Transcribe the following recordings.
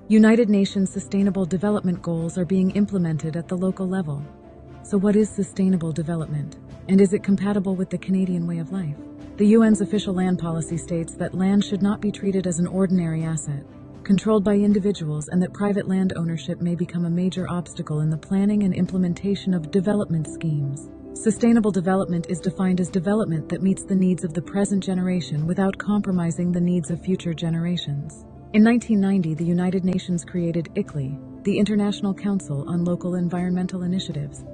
United Nations Sustainable Development Goals are being implemented at the local level. So what is sustainable development? And is it compatible with the Canadian way of life? The UN's official land policy states that land should not be treated as an ordinary asset, controlled by individuals, and that private land ownership may become a major obstacle in the planning and implementation of development schemes. Sustainable development is defined as development that meets the needs of the present generation without compromising the needs of future generations. In 1990, the United Nations created ICLEI, the International Council on Local Environmental Initiatives.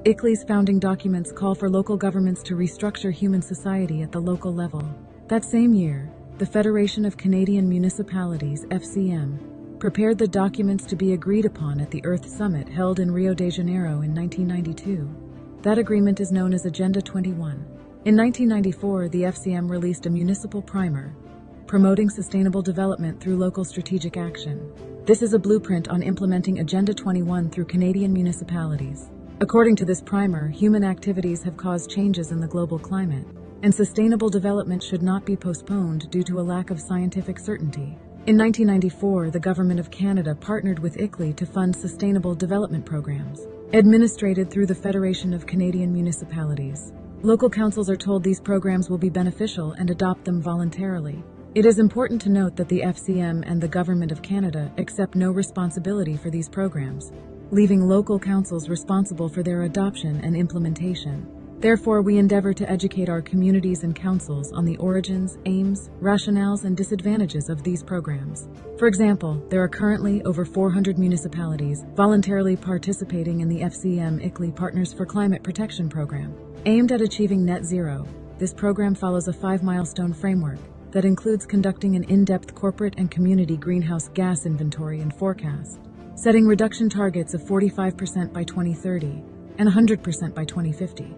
ICLEI's founding documents call for local governments to restructure human society at the local level. That same year, the Federation of Canadian Municipalities, FCM, prepared the documents to be agreed upon at the Earth Summit held in Rio de Janeiro in 1992. That agreement is known as Agenda 21. In 1994, the FCM released a municipal primer, promoting sustainable development through local strategic action. This is a blueprint on implementing Agenda 21 through Canadian municipalities. According to this primer, human activities have caused changes in the global climate, and sustainable development should not be postponed due to a lack of scientific certainty. In 1994, the Government of Canada partnered with ICLEI to fund sustainable development programs, administered through the Federation of Canadian Municipalities. Local councils are told these programs will be beneficial and adopt them voluntarily. It is important to note that the FCM and the Government of Canada accept no responsibility for these programs, leaving local councils responsible for their adoption and implementation. Therefore, we endeavor to educate our communities and councils on the origins, aims, rationales, and disadvantages of these programs. For example, there are currently over 400 municipalities voluntarily participating in the FCM ICLEI Partners for Climate Protection program. Aimed at achieving net zero, this program follows a 5-milestone framework that includes conducting an in-depth corporate and community greenhouse gas inventory and forecast, setting reduction targets of 45% by 2030 and 100% by 2050.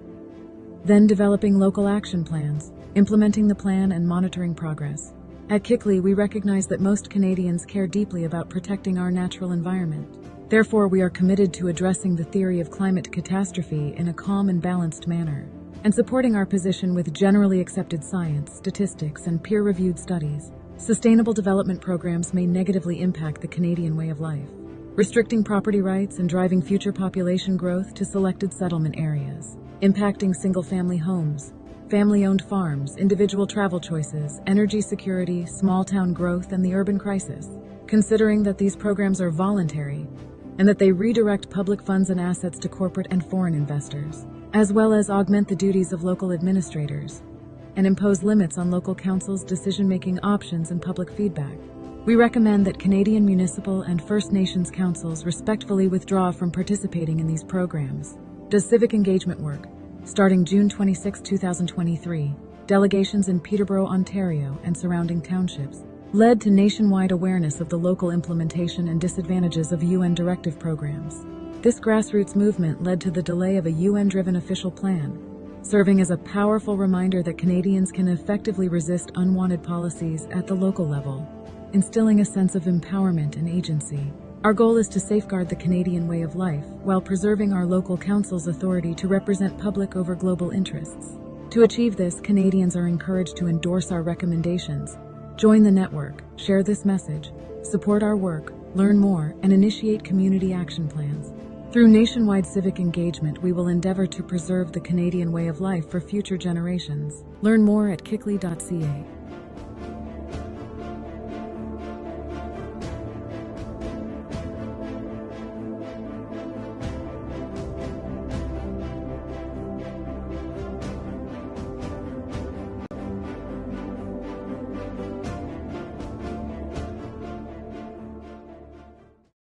Then developing local action plans, implementing the plan, and monitoring progress. At ICLEI, we recognize that most Canadians care deeply about protecting our natural environment. Therefore, we are committed to addressing the theory of climate catastrophe in a calm and balanced manner, and supporting our position with generally accepted science, statistics, and peer-reviewed studies. Sustainable development programs may negatively impact the Canadian way of life, restricting property rights and driving future population growth to selected settlement areas, impacting single-family homes, family-owned farms, individual travel choices, energy security, small-town growth, and the urban crisis. Considering that these programs are voluntary and that they redirect public funds and assets to corporate and foreign investors, as well as augment the duties of local administrators and impose limits on local councils' decision-making options and public feedback, we recommend that Canadian municipal and First Nations councils respectfully withdraw from participating in these programs. Does civic engagement work? Starting June 26, 2023, delegations in Peterborough, Ontario, and surrounding townships led to nationwide awareness of the local implementation and disadvantages of UN directive programs. This grassroots movement led to the delay of a UN-driven official plan, serving as a powerful reminder that Canadians can effectively resist unwanted policies at the local level, instilling a sense of empowerment and agency. Our goal is to safeguard the Canadian way of life while preserving our local council's authority to represent public over global interests. To achieve this, Canadians are encouraged to endorse our recommendations, join the network, share this message, support our work, learn more, and initiate community action plans. Through nationwide civic engagement, we will endeavor to preserve the Canadian way of life for future generations. Learn more at kickley.ca.